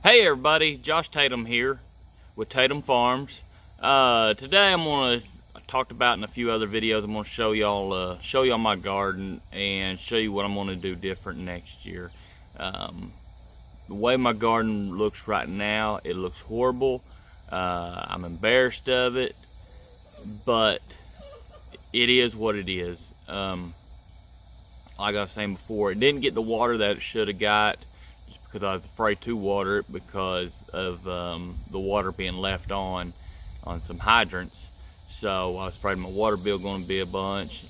Hey everybody, Josh Tatum here with Tatum Farms. Today I'm gonna, I talked about in a few other videos, I'm gonna show y'all my garden and show you what I'm gonna do different next year. The way my garden looks right now, it looks horrible. I'm embarrassed of it, but it is what it is. Like I was saying before, it didn't get the water that it should have got, because I was afraid to water it because of the water being left on some hydrants. So I was afraid my water bill going to be a bunch.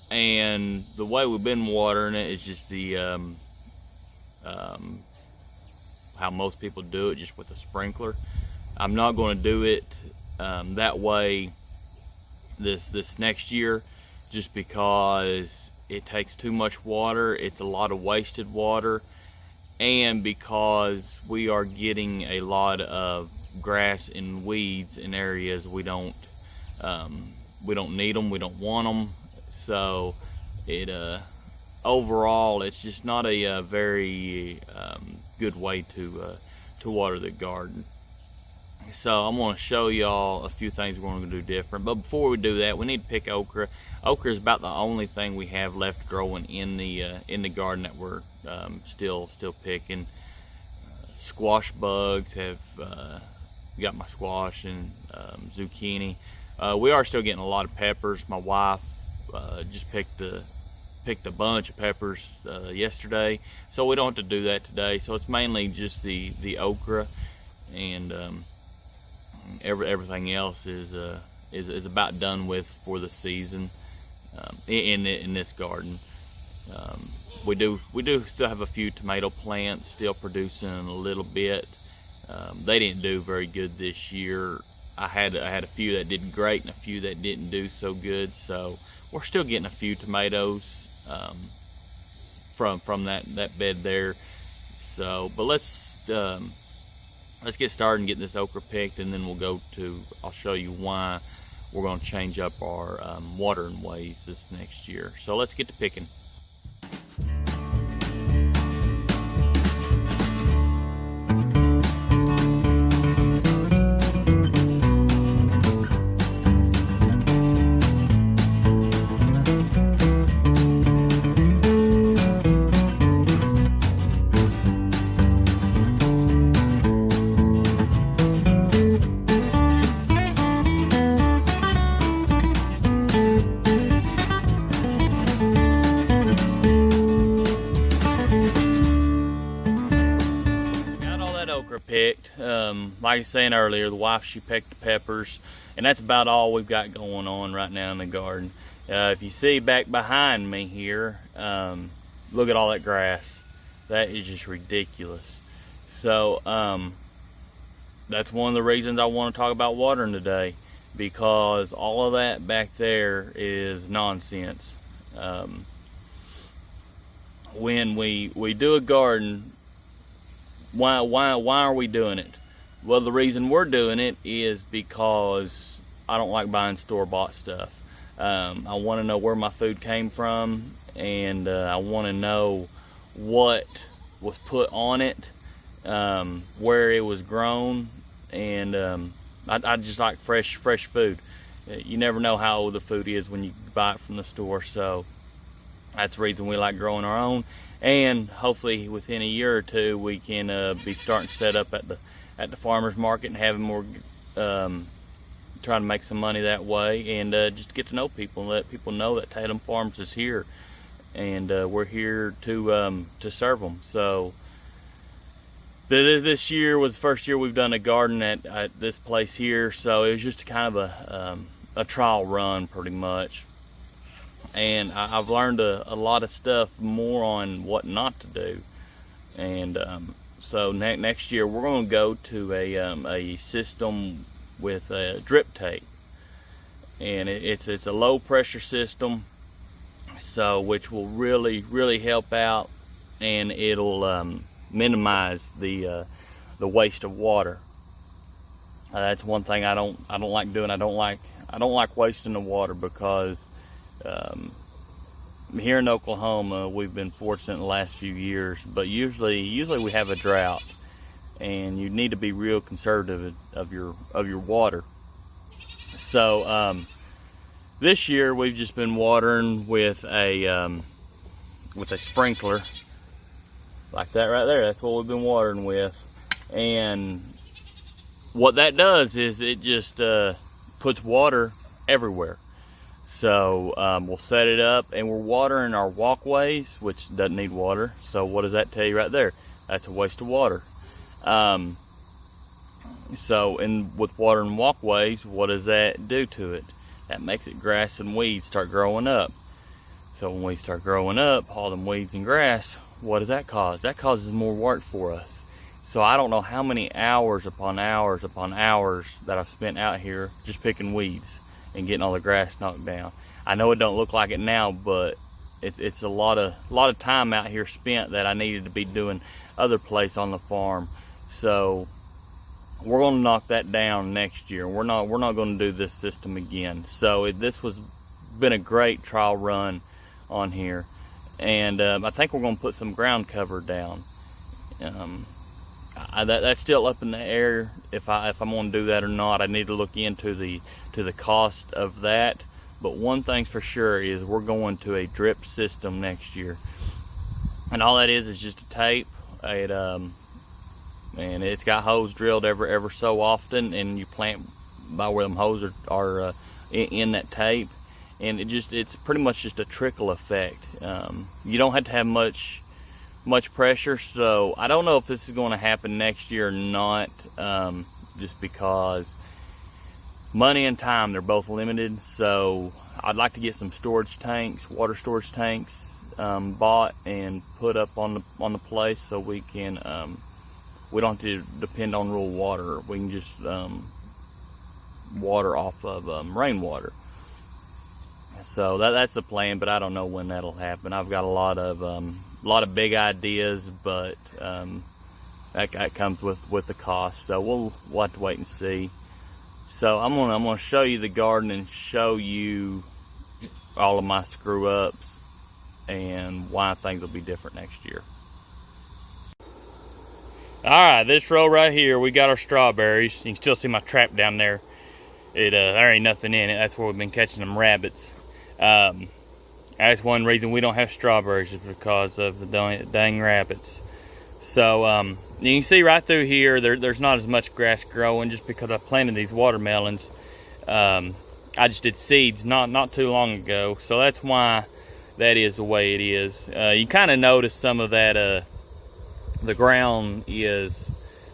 And the way we've been watering it is just the how most people do it, just with a sprinkler. I'm not going to do it that way this next year, just because it takes too much water. It's a lot of wasted water. And because we are getting a lot of grass and weeds in areas we don't need them, we don't want them. So it overall, it's just not a very good way to water the garden. So I'm going to show y'all a few things we're going to do different. But before we do that, we need to pick okra. Okra is about the only thing we have left growing in the garden that we're still picking. Squash bugs have got my squash and zucchini. We are still getting a lot of peppers. My wife just picked a bunch of peppers yesterday, so we don't have to do that today. So it's mainly just the okra, and everything else is about done with for the season in this garden. We do still have a few tomato plants still producing a little bit. They didn't do very good this year. I had a few that did great and a few that didn't do so good. So we're still getting a few tomatoes from that bed there. So, but let's get started and get this okra picked, and then I'll show you why we're going to change up our watering ways this next year. So let's get to picking. Picked. Like I was saying earlier, the wife, she picked the peppers, and that's about all we've got going on right now in the garden. If you see back behind me here, look at all that grass. That is just ridiculous. So that's one of the reasons I want to talk about watering today, because all of that back there is nonsense. When we do a garden, why are we doing it? Well, the reason we're doing it is because I don't like buying store-bought stuff. I want to know where my food came from, and I want to know what was put on it, where it was grown, and I just like fresh food. You never know how old the food is when you buy it from the store, so that's the reason we like growing our own. And hopefully within a year or two we can be starting to set up at the farmers market and having more, trying to make some money that way, and just get to know people and let people know that Tatum Farms is here, and we're here to serve them. So this year was the first year we've done a garden at this place here, so it was just kind of a trial run pretty much. And I've learned a lot of stuff more on what not to do. And so next year we're going to go to a system with drip tape, and it's a low pressure system, so which will really help out, and it'll minimize the waste of water. That's one thing I don't like doing. I don't like wasting the water, because here in Oklahoma we've been fortunate in the last few years, but usually we have a drought, and you need to be real conservative of your water. So this year we've just been watering with a sprinkler like that right there. That's what we've been watering with, and what that does is it just puts water everywhere. So we'll set it up, and we're watering our walkways, which doesn't need water. So what does that tell you right there? That's a waste of water. So with watering walkways, what does that do to it? That makes it grass and weeds start growing up. So when we start growing up, all them weeds and grass, what does that cause? That causes more work for us. So I don't know how many hours upon hours upon hours that I've spent out here just picking weeds and getting all the grass knocked down. I know it don't look like it now, but it's a lot of time out here spent that I needed to be doing other place on the farm. So we're going to knock that down next year. We're not going to do this system again. So this was been a great trial run on here, and I think we're going to put some ground cover down. That's still up in the air if I'm going to do that or not. I need to look into the cost of that. But one thing's for sure is we're going to a drip system next year, and all that is just a tape. And it's got holes drilled ever so often, and you plant by where them holes are in that tape, and it's pretty much just a trickle effect. You don't have to have much pressure. So I don't know if this is going to happen next year or not, just because money and time, they're both limited. So I'd like to get some storage tanks, water storage tanks, bought and put up on the place, so we can we don't have to depend on real water. We can just water off of rainwater. So that's the plan, but I don't know when that'll happen. I've got a lot of big ideas, but that comes with the cost. So we'll have to wait and see. So I'm gonna show you the garden and show you all of my screw ups and why things will be different next year. All right, this row right here, we got our strawberries. You can still see my trap down there. There ain't nothing in it. That's where we've been catching them rabbits. That's one reason we don't have strawberries, is because of the dang rabbits. So you can see right through here, there's not as much grass growing, just because I planted these watermelons. I just did seeds not too long ago, so that's why that is the way it is. You kind of notice some of that. The ground is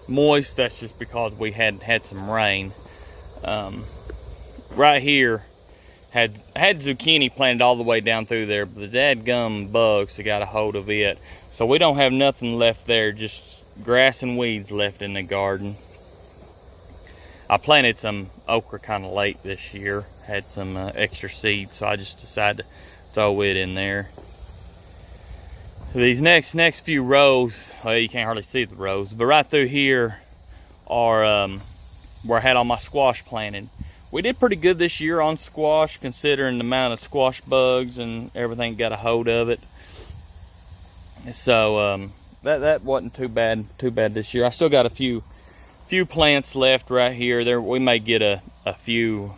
moist. That's just because we had some rain. Right here, had zucchini planted all the way down through there, but the dadgum bugs have got a hold of it. So we don't have nothing left there, just grass and weeds left in the garden. I planted some okra kind of late this year, had some extra seeds, so I just decided to throw it in there. These next few rows, well, you can't hardly see the rows, but right through here are where I had all my squash planted. We did pretty good this year on squash, considering the amount of squash bugs and everything got a hold of it. So that wasn't too bad this year. I still got a few plants left right here. There we may get a few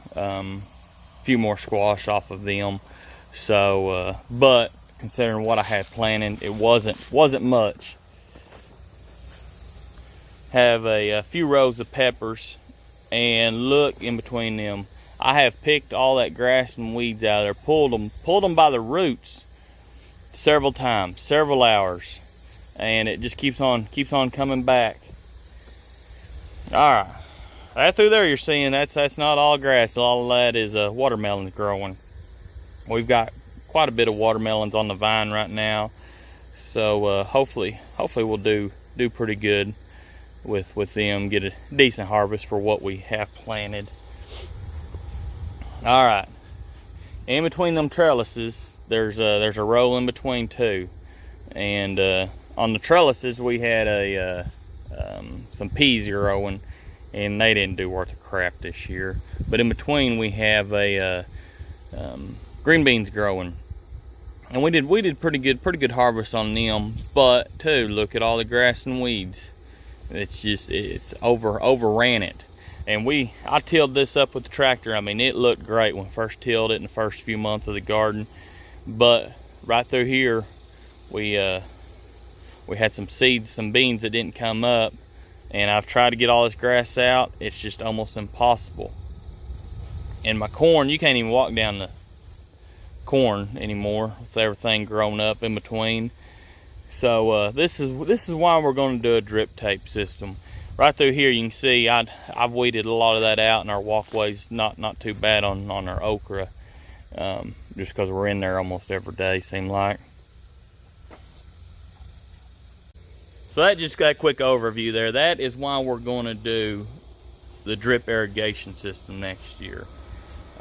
more squash off of them. So but considering what I had planted, it wasn't much. Have a few rows of peppers, and look in between them. I have picked all that grass and weeds out of there, pulled them by the roots several times, several hours, and it just keeps on coming back. All right, that through there you're seeing that's not all grass. All of that is watermelons growing. We've got quite a bit of watermelons on the vine right now, so hopefully we'll do pretty good with them, get a decent harvest for what we have planted. All right, in between them trellises, there's a row in between too, and on the trellises we had some peas growing, and they didn't do worth a crap this year. But in between we have green beans growing, and we did pretty good harvest on them. But too, look at all the grass and weeds. It's overran it. And I tilled this up with the tractor. I mean, it looked great when I first tilled it in the first few months of the garden. But right through here, we had some seeds, some beans that didn't come up. And I've tried to get all this grass out. It's just almost impossible. And my corn, you can't even walk down the corn anymore with everything grown up in between. So this is why we're going to do a drip tape system. Right through here, you can see I've weeded a lot of that out, and our walkway's not too bad on our okra, just because we're in there almost every day, seem like. So that just got a quick overview there. That is why we're going to do the drip irrigation system next year.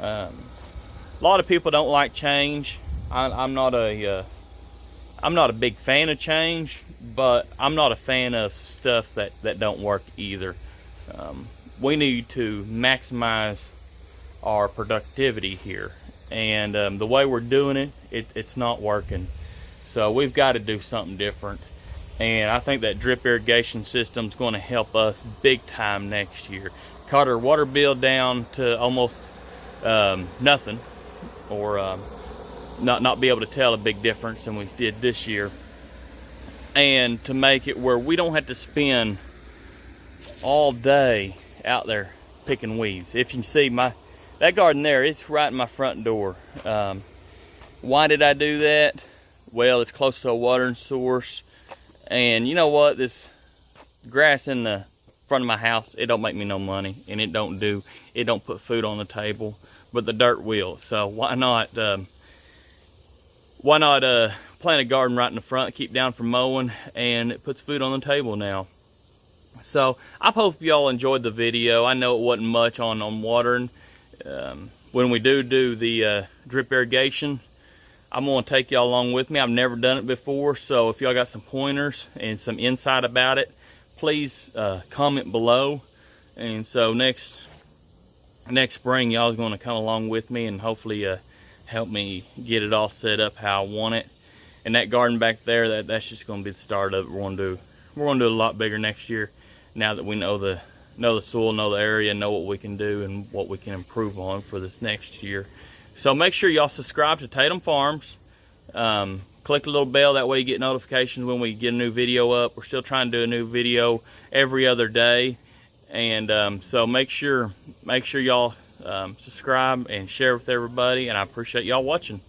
A lot of people don't like change. I'm not a big fan of change, but I'm not a fan of stuff that don't work either. We need to maximize our productivity here, and the way we're doing it's not working. So we've got to do something different, and I think that drip irrigation system is going to help us big time next year. Cut our water bill down to almost nothing, or not be able to tell a big difference than we did this year, and to make it where we don't have to spend all day out there picking weeds. If you can see that garden there, it's right in my front door. Why did I do that? Well, it's close to a watering source, and you know what, this grass in the front of my house, it don't make me no money, and it don't put food on the table, but the dirt will. So why not plant a garden right in the front, keep down from mowing, and it puts food on the table now. So I hope y'all enjoyed the video. I know it wasn't much on watering. When we do the drip irrigation, I'm going to take y'all along with me. I've never done it before, so if y'all got some pointers and some insight about it, please comment below. And so next spring, y'all is going to come along with me and hopefully help me get it all set up how I want it. And that garden back there, that's just going to be the start of it. We're going to do a lot bigger next year, now that we know the soil, know the area, know what we can do and what we can improve on for this next year. So make sure y'all subscribe to Tatum Farms. Click the little bell, that way you get notifications when we get a new video up. We're still trying to do a new video every other day, and so make sure y'all subscribe and share with everybody, and I appreciate y'all watching.